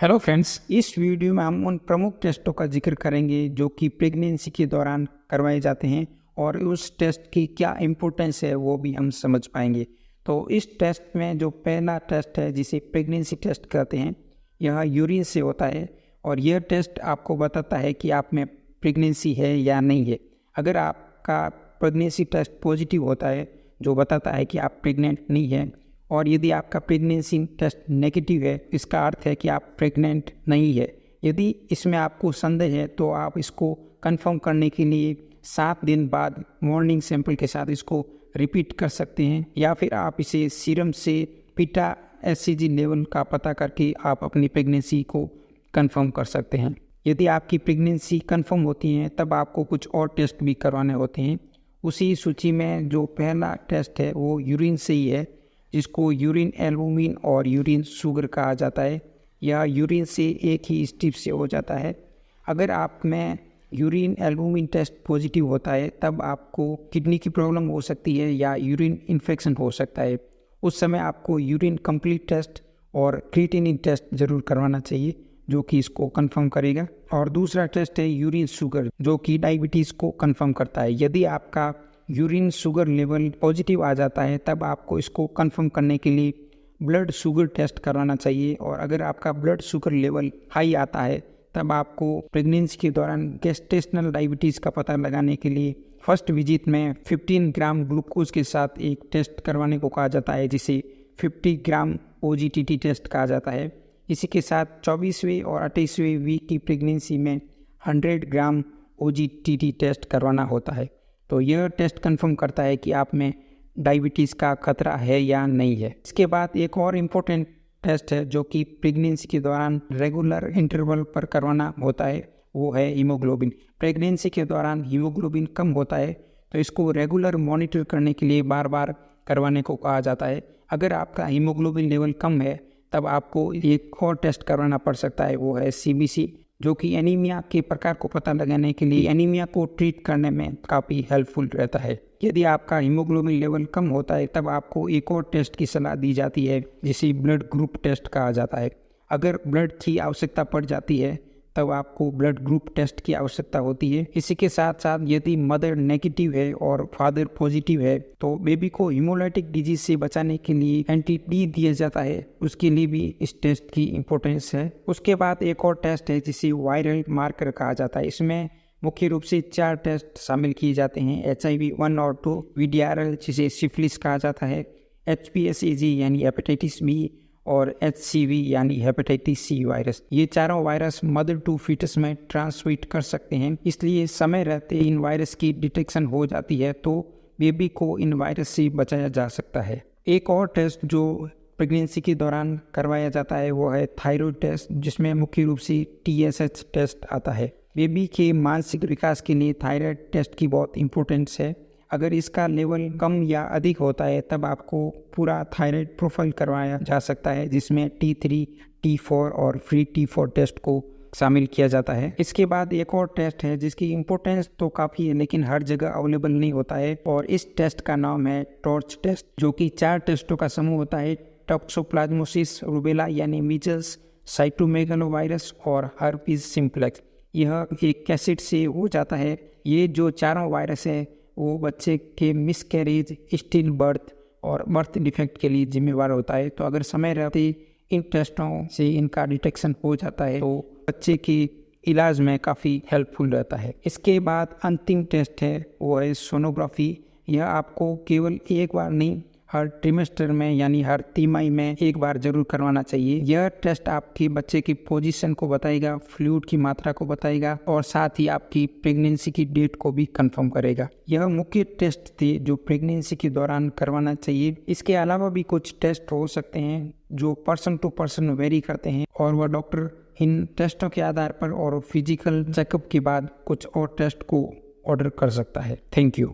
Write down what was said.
Hello friends, इस video में हम उन प्रमुख टेस्टों का जिक्र करेंगे जो कि प्रेगनेंसी के दौरान करवाए जाते हैं और उस टेस्ट की क्या इम्पोर्टेंस है वो भी हम समझ पाएंगे। तो इस टेस्ट में जो पहला टेस्ट है जिसे प्रेगनेंसी टेस्ट कहते हैं, यह यूरिन से होता है और यह टेस्ट आपको बताता है कि आप में प्रेगनेंसी है या नहीं है। अगर आपका प्रेगनेंसी टेस्ट पॉजिटिव होता है जो बताता है कि आप प्रेग्नेंट नहीं हैं, और यदि आपका प्रेगनेंसी टेस्ट नेगेटिव है, इसका अर्थ है कि आप प्रेग्नेंट नहीं है। यदि इसमें आपको संदेह है तो आप इसको कंफर्म करने के लिए 7 दिन बाद मॉर्निंग सैंपल के साथ इसको रिपीट कर सकते हैं, या फिर आप इसे सीरम से बीटा एचसीजी लेवल का पता करके आप अपनी प्रेगनेंसी को कंफर्म कर सकते हैं। यदि आपकी प्रेगनेंसी कंफर्म होती है तब आपको कुछ और टेस्ट भी करवाने होते हैं। उसी सूची में जो पहला टेस्ट है वो यूरिन से ही है, जिसको यूरिन एल्बुमिन और यूरिन शुगर कहा जाता है। यह यूरिन से एक ही स्टेप से हो जाता है। अगर आप में यूरिन एल्बुमिन टेस्ट पॉजिटिव होता है तब आपको किडनी की प्रॉब्लम हो सकती है या यूरिन इन्फेक्शन हो सकता है। उस समय आपको यूरिन कंप्लीट टेस्ट और क्रिएटिनिन टेस्ट जरूर करवाना चाहिए जो कि इसको कंफर्म करेगा। और दूसरा टेस्ट है यूरिन शुगर, जो कि डायबिटीज़ को कंफर्म करता है। यदि आपका यूरिन शुगर लेवल पॉजिटिव आ जाता है तब आपको इसको कंफर्म करने के लिए ब्लड शुगर टेस्ट करवाना चाहिए। और अगर आपका ब्लड शुगर लेवल हाई आता है तब आपको प्रेगनेंसी के दौरान गेस्टेशनल डायबिटीज़ का पता लगाने के लिए फर्स्ट विजिट में 15 ग्राम ग्लूकोज के साथ एक टेस्ट करवाने को कहा जाता है, जिसे 50 ग्राम OGTT टेस्ट कहा जाता है। इसी के साथ 24वें और 28वें वीक की प्रेगनेंसी में 100 ग्राम OGTT टेस्ट करवाना होता है। तो यह टेस्ट कंफर्म करता है कि आप में डायबिटीज़ का खतरा है या नहीं है। इसके बाद एक और इम्पोर्टेंट टेस्ट है जो कि प्रेगनेंसी के दौरान रेगुलर इंटरवल पर करवाना होता है, वो है हीमोग्लोबिन। प्रेगनेंसी के दौरान हीमोग्लोबिन कम होता है तो इसको रेगुलर मॉनिटर करने के लिए बार बार करवाने को कहा जाता है। अगर आपका हीमोग्लोबिन लेवल कम है तब आपको एक और टेस्ट करवाना पड़ सकता है, वो है CBC, जो कि एनीमिया के प्रकार को पता लगाने के लिए एनीमिया को ट्रीट करने में काफ़ी हेल्पफुल रहता है। यदि आपका हीमोग्लोबिन लेवल कम होता है तब आपको एक और टेस्ट की सलाह दी जाती है जिसे ब्लड ग्रुप टेस्ट कहा जाता है। अगर ब्लड की आवश्यकता पड़ जाती है तब आपको ब्लड ग्रुप टेस्ट की आवश्यकता होती है। इसी के साथ साथ यदि मदर नेगेटिव है और फादर पॉजिटिव है तो बेबी को हीमोलाइटिक डिजीज से बचाने के लिए एंटी-D दिया जाता है, उसके लिए भी इस टेस्ट की इम्पोर्टेंस है। उसके बाद एक और टेस्ट है जिसे वायरल मार्कर कहा जाता है। इसमें मुख्य रूप से 4 टेस्ट शामिल किए जाते हैं: HIV 1 और 2, VDRL जिसे सिफिलिस कहा जाता है, HPSAG यानी हेपेटाइटिस B और HCV यानी हेपेटाइटिस C वायरस। ये चारों वायरस मदर टू फीटस में ट्रांसमिट कर सकते हैं, इसलिए समय रहते इन वायरस की डिटेक्शन हो जाती है तो बेबी को इन वायरस से बचाया जा सकता है। एक और टेस्ट जो प्रेगनेंसी के दौरान करवाया जाता है वो है थायराइड टेस्ट, जिसमें मुख्य रूप से TSH टेस्ट आता है। बेबी के मानसिक विकास के लिए थायराइड टेस्ट की बहुत इंपॉर्टेंस है। अगर इसका लेवल कम या अधिक होता है तब आपको पूरा थायराइड प्रोफाइल करवाया जा सकता है, जिसमें T3, T4 और फ्री T4 टेस्ट को शामिल किया जाता है। इसके बाद एक और टेस्ट है जिसकी इम्पोर्टेंस तो काफ़ी है लेकिन हर जगह अवेलेबल नहीं होता है, और इस टेस्ट का नाम है टॉर्च टेस्ट, जो कि 4 टेस्टों का समूह होता है: टॉक्सोप्लाज्मोसिस रूबेला यानी मीजल्स, साइटोमेगालोवायरस और हर्पीज सिम्प्लेक्स। यह एक कैसेट से हो जाता है। ये जो चारों वायरस है वो बच्चे के मिसकैरेज, स्टिल बर्थ और बर्थ डिफेक्ट के लिए जिम्मेवार होता है। तो अगर समय रहते इन टेस्टों से इनका डिटेक्शन हो जाता है तो बच्चे की इलाज में काफ़ी हेल्पफुल रहता है। इसके बाद अंतिम टेस्ट है वो है सोनोग्राफी। यह आपको केवल एक बार नहीं, हर ट्रिमेस्टर में यानी हर तिमाही में एक बार जरूर करवाना चाहिए। यह टेस्ट आपके बच्चे की पोजीशन को बताएगा, फ्लूइड की मात्रा को बताएगा और साथ ही आपकी प्रेगनेंसी की डेट को भी कंफर्म करेगा। यह मुख्य टेस्ट थे जो प्रेगनेंसी के दौरान करवाना चाहिए। इसके अलावा भी कुछ टेस्ट हो सकते हैं जो पर्सन टू पर्सन वेरी करते हैं, और वह डॉक्टर इन टेस्टों के आधार पर और फिजिकल चेकअप के बाद कुछ और टेस्ट को ऑर्डर कर सकता है। Thank you.